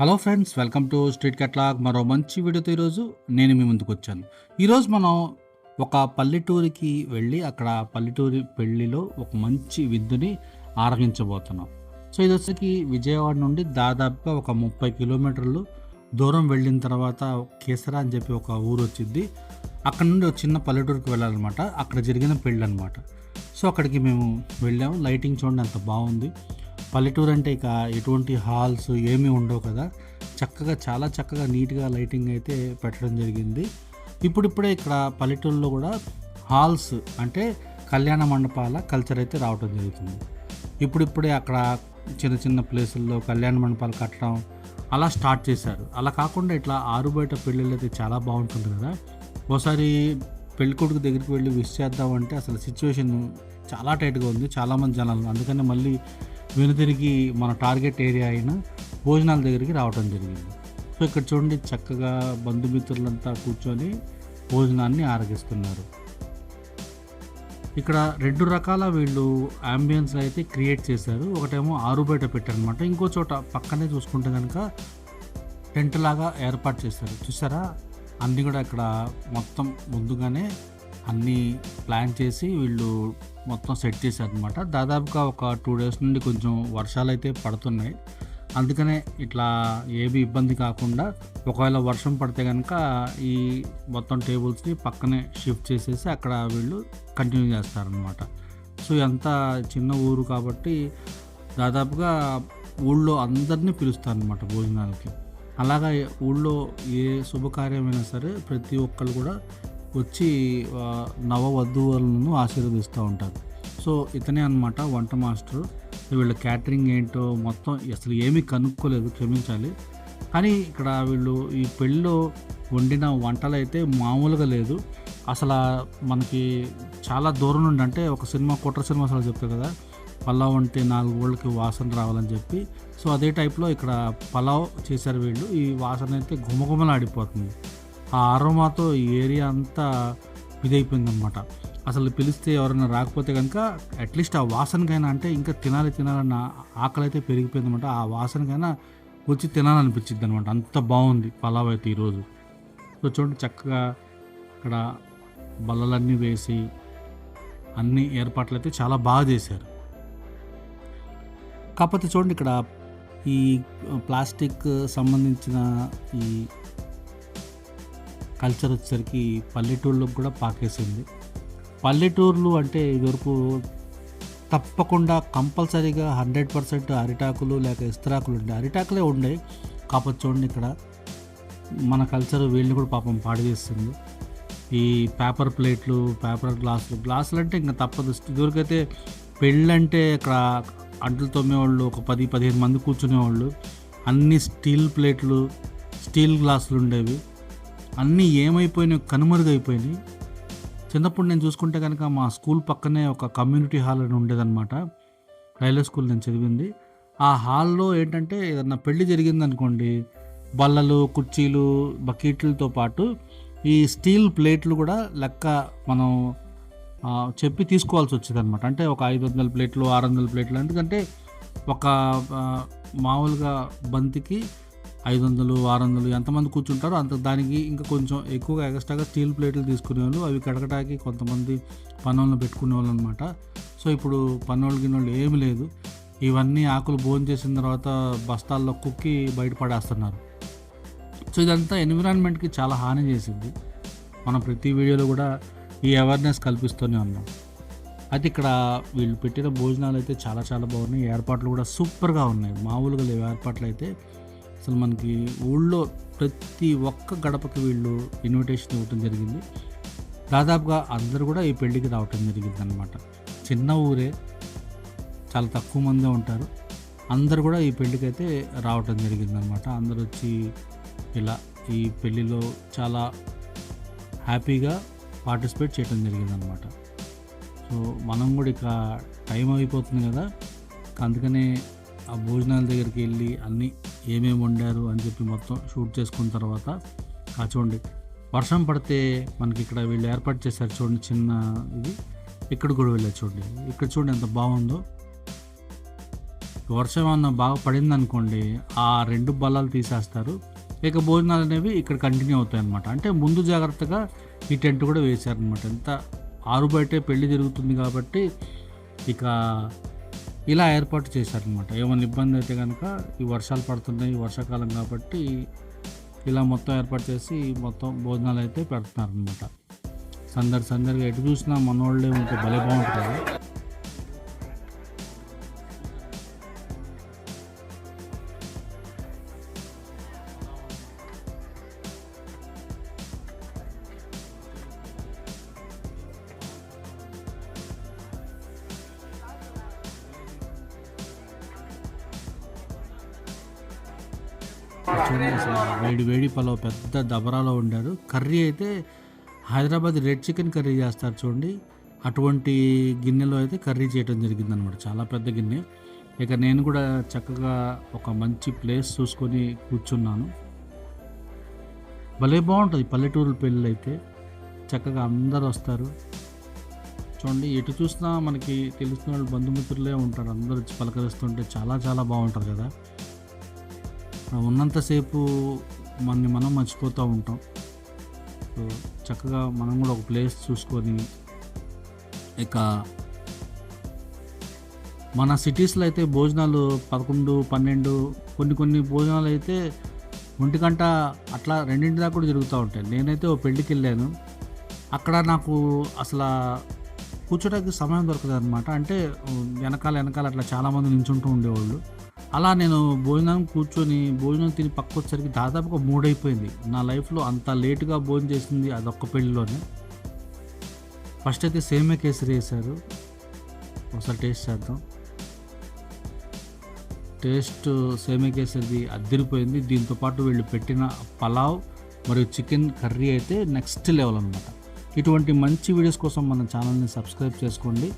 Hello friends, welcome to street catalogue. మరో మంచి వీడియోతో ఈరోజు నేను మీ ముందుకు వచ్చాను. ఈరోజు మనం ఒక పల్లెటూరికి వెళ్ళి అక్కడ పల్లెటూరి పెళ్లిలో ఒక మంచి విందుని ఆరగించబోతున్నాం. సో ఇది వచ్చేసి విజయవాడ నుండి దాదాపుగా ఒక 30 కిలోమీటర్లు దూరం వెళ్ళిన తర్వాత కేసరా అని చెప్పి ఒక ఊరు వచ్చింది. అక్కడ నుండి ఒక చిన్న పల్లెటూరుకి వెళ్ళాలన్నమాట. అక్కడ జరిగిన పెళ్ళి అనమాట. సో అక్కడికి మేము వెళ్ళాము. లైటింగ్ చూడండి ఎంత బాగుంది. పల్లెటూరు అంటే ఇక ఎటువంటి హాల్స్ ఏమీ ఉండవు కదా. చక్కగా చాలా చక్కగా నీట్గా లైటింగ్ అయితే పెట్టడం జరిగింది. ఇప్పుడిప్పుడే ఇక్కడ పల్లెటూరులో కూడా హాల్స్ అంటే కళ్యాణ మండపాల కల్చర్ అయితే రావడం జరుగుతుంది. ఇప్పుడిప్పుడే అక్కడ చిన్న చిన్న ప్లేసుల్లో కళ్యాణ మండపాలు కట్టడం అలా స్టార్ట్ చేశారు. అలా కాకుండా ఇట్లా ఆరు బయట పెళ్ళిళ్ళు అయితే చాలా బాగుంటుంది కదా. ఒకసారి పెళ్ళికొడుకు దగ్గరికి వెళ్ళి విష్ చేద్దామంటే అసలు సిచ్యువేషన్ చాలా టైట్గా ఉంది, చాలామంది జనాలు. అందుకని మళ్ళీ వెనుతిరిగి మన టార్గెట్ ఏరియా అయిన భోజనాల దగ్గరికి రావడం జరిగింది. సో ఇక్కడ చూడండి చక్కగా బంధుమిత్రులంతా కూర్చొని భోజనాన్ని ఆరగిస్తున్నారు. ఇక్కడ 2 రకాల వీళ్ళు అంబియన్స్ అయితే క్రియేట్ చేశారు. ఒకటేమో ఆరు బయట పెట్టారనమాట. ఇంకో చోట పక్కనే చూసుకుంటే కనుక టెంట్ లాగా ఏర్పాటు చేశారు. చూసారా, అన్నీ కూడా ఇక్కడ మొత్తం ముందుగానే అన్నీ ప్లాన్ చేసి వీళ్ళు మొత్తం సెట్ చేశారనమాట. దాదాపుగా ఒక 2 డేస్ నుండి కొంచెం వర్షాలు అయితే పడుతున్నాయి. అందుకనే ఇట్లా ఏవి ఇబ్బంది కాకుండా ఒకవేళ వర్షం పడితే కనుక ఈ మొత్తం టేబుల్స్ని పక్కనే షిఫ్ట్ చేసేసి అక్కడ వీళ్ళు కంటిన్యూ చేస్తారనమాట. సో ఎంత చిన్న ఊరు కాబట్టి దాదాపుగా ఊళ్ళో అందరినీ పిలుస్తారనమాట భోజనాలకి. అలాగా ఊళ్ళో ఏ శుభకార్యమైనా సరే ప్రతి ఒక్కరు కూడా వచ్చి నవవధువులను ఆశీర్వదిస్తూ ఉంటారు. సో ఇతనే అనమాట వంట మాస్టర్. వీళ్ళ క్యాటరింగ్ ఏంటో మొత్తం అసలు ఏమీ కనుక్కోలేదు, క్షమించాలి. కానీ ఇక్కడ వీళ్ళు ఈ పెళ్ళిలో వండిన వంటలు అయితే మామూలుగా లేదు. అసలు మనకి చాలా దూరం నుండి, అంటే ఒక సినిమా కుట్ర సినిమా అసలు చెప్తారు కదా, పలావ్ అంటే 4 ఊళ్ళకి వాసన రావాలని చెప్పి. సో అదే టైప్లో ఇక్కడ పలావ్ చేశారు వీళ్ళు. ఈ వాసన అయితే గుమగుమలాడిపోతుంది. ఆ అరోమాతో ఈ ఏరియా అంతా ఇదైపోయిందనమాట. అసలు పిలిస్తే ఎవరైనా రాకపోతే కనుక అట్లీస్ట్ ఆ వాసనకైనా, అంటే ఇంకా తినాలన్న ఆకలి అయితే పెరిగిపోయిందనమాట. ఆ వాసనకైనా వచ్చి తినాలనిపించింది అనమాట. అంత బాగుంది పలావ్ అయితే ఈరోజు. సో చూడండి చక్కగా ఇక్కడ బల్లలన్నీ వేసి అన్ని ఏర్పాట్లు అయితే చాలా బాగా చేశారు. కాకపోతే చూడండి ఇక్కడ ఈ ప్లాస్టిక్ సంబంధించిన ఈ కల్చర్ వచ్చేసరికి పల్లెటూళ్ళకు కూడా పాకేసింది. పల్లెటూర్లు అంటే ఇదివరకు తప్పకుండా కంపల్సరీగా 100% అరిటాకులు లేక ఇస్తరాకులు ఉండే, అరిటాకులే ఉండేవి. కాకపోతే చూడండి ఇక్కడ మన కల్చర్ వీళ్ళని కూడా పాపం పాడు చేస్తుంది. ఈ పేపర్ ప్లేట్లు, పేపర్ గ్లాసులు అంటే ఇంకా తప్పదు. ఇదివరకైతే పెళ్ళంటే ఇక్కడ అంట్లు తోమేవాళ్ళు ఒక 10-15 మంది కూర్చునేవాళ్ళు. అన్ని స్టీల్ ప్లేట్లు, స్టీల్ గ్లాసులు ఉండేవి. అన్నీ ఏమైపోయినాయి, కనుమరుగైపోయినాయి. చిన్నప్పుడు నేను చూసుకుంటే కనుక మా స్కూల్ పక్కనే ఒక కమ్యూనిటీ హాల్ అని ఉండేదన్నమాట. రైల్వే స్కూల్ నేను చదివింది. ఆ హాల్లో ఏంటంటే ఏదన్నా పెళ్లి జరిగిందనుకోండి, బల్లలు, కుర్చీలు, బకెట్లతో పాటు ఈ స్టీల్ ప్లేట్లు కూడా లెక్క మనం చెప్పి తీసుకోవాల్సి వచ్చేది అనమాట. అంటే ఒక 500 ప్లేట్లు, 600 ప్లేట్లు. ఎందుకంటే ఒక మామూలుగా బంతికి 500, 600 ఎంతమంది కూర్చుంటారో అంత, దానికి ఇంకా కొంచెం ఎక్కువగా ఎక్స్ట్రాగా స్టీల్ ప్లేట్లు తీసుకునేవాళ్ళు. అవి కడగటానికి కొంతమంది పనోళ్ళని పెట్టుకునేవాళ్ళు అనమాట. సో ఇప్పుడు పనోళ్ళు గిన్నోళ్ళు ఏమి లేదు. ఇవన్నీ ఆకులు భోజనం చేసిన తర్వాత బస్తాల్లో కుక్కి బయటపడేస్తున్నారు. సో ఇదంతా ఎన్విరాన్మెంట్కి చాలా హాని చేసింది. మనం ప్రతి వీడియోలో కూడా ఈ అవేర్నెస్ కల్పిస్తూనే ఉన్నాం. అయితే ఇక్కడ వీళ్ళు పెట్టిన భోజనాలు అయితే చాలా చాలా బాగున్నాయి. ఏర్పాట్లు కూడా సూపర్గా ఉన్నాయి, మామూలుగా లేవు ఏర్పాట్లు అయితే. అసలు మనకి ఊళ్ళో ప్రతి ఒక్క గడపకి వీళ్ళు ఇన్విటేషన్ ఇవ్వటం జరిగింది. దాదాపుగా అందరూ కూడా ఈ పెళ్ళికి రావటం జరిగింది అనమాట. చిన్న ఊరే, చాలా తక్కువ మందే ఉంటారు. అందరూ కూడా ఈ పెళ్ళికి అయితే రావటం జరిగింది అనమాట. అందరూ వచ్చి ఇలా ఈ పెళ్ళిలో చాలా హ్యాపీగా పార్టిసిపేట్ చేయడం జరిగిందనమాట. సో మనం కూడా ఇక టైం అయిపోతుంది కదా, అందుకనే ఆ భోజనాల దగ్గరికి వెళ్ళి అన్నీ ఏమేమి వండారు అని చెప్పి మొత్తం షూట్ చేసుకున్న తర్వాత చూడండి వర్షం పడితే మనకి ఇక్కడ వీళ్ళు ఏర్పాటు చేశారు చూడండి, చిన్న ఇది. ఇక్కడ కూడా వెళ్ళారు చూడండి, ఇక్కడ చూడండి ఎంత బాగుందో. వర్షం ఏమన్నా బాగా పడిందనుకోండి, ఆ 2 బల్లాలు తీసేస్తారు. ఇక భోజనాలు అనేవి ఇక్కడ కంటిన్యూ అవుతాయన్నమాట. అంటే ముందు జాగ్రత్తగా ఈ టెంట్ కూడా వేశారనమాట. ఎంత ఆరుబయటే పెళ్లి జరుగుతుంది కాబట్టి ఇక ఇలా ఏర్పాటు చేశారనమాట. ఏమైనా ఇబ్బంది అయితే కనుక ఈ వర్షాలు పడుతున్నాయి, వర్షాకాలం కాబట్టి ఇలా మొత్తం ఏర్పాటు చేసి మొత్తం భోజనాలు అయితే పెడుతున్నారనమాట. సందడిగా ఎటు చూసినా మనోళ్ళే ఉంటే భలే బాగుంటుంది కదా. చూడండి అసలు వేడి వేడి పలావ్ పెద్ద దబరాలో వండారు. కర్రీ అయితే హైదరాబాద్ రెడ్ చికెన్ కర్రీ చేస్తారు చూడండి, అటువంటి గిన్నెలో అయితే కర్రీ చేయడం జరిగిందనమాట. చాలా పెద్ద గిన్నె. ఇక నేను కూడా చక్కగా ఒక మంచి ప్లేస్ చూసుకొని కూర్చున్నాను. భలే బాగుంటుంది పల్లెటూరు పెళ్ళి అయితే. చక్కగా అందరు వస్తారు చూడండి, ఎటు చూసినా మనకి తెలుస్తున్న వాళ్ళు బంధుమిత్రులే ఉంటారు. అందరూ వచ్చి పలకరిస్తుంటే చాలా బాగుంటుంది కదా. ఉన్నంతసేపు మనం మర్చిపోతూ ఉంటాం. సో చక్కగా మనం కూడా ఒక ప్లేస్ చూసుకొని, ఇక మన సిటీస్లో అయితే భోజనాలు 11, 12, కొన్ని భోజనాలు అయితే 1 గంట అట్లా 2 దాకా కూడా జరుగుతూ ఉంటాయి. నేనైతే ఓ పెళ్ళికి వెళ్ళాను, అక్కడ నాకు అసలు కూర్చోడానికి సమయం దొరకదు అనమాట. అంటే వెనకాల అట్లా చాలామంది నించుంటూ ఉండేవాళ్ళు. అలా నేను భోజనం తిని పక్కకు వచ్చేసరికి దాదాపుగా 3 అయిపోయింది. నా లైఫ్లో అంత లేటుగా భోజనం చేసింది అదొక్క పెళ్ళిలోనే. ఫస్ట్ అయితే సేమియా కేసరి వేశారు, ఒకసారి టేస్ట్ చేద్దాం. టేస్ట్ సేమియా కేసరిది అదిరిపోయింది. దీంతోపాటు వీళ్ళు పెట్టిన పలావ్ మరియు చికెన్ కర్రీ అయితే నెక్స్ట్ లెవెల్ అనమాట. ఇటువంటి మంచి వీడియోస్ కోసం మన ఛానల్ని సబ్స్క్రైబ్ చేసుకోండి.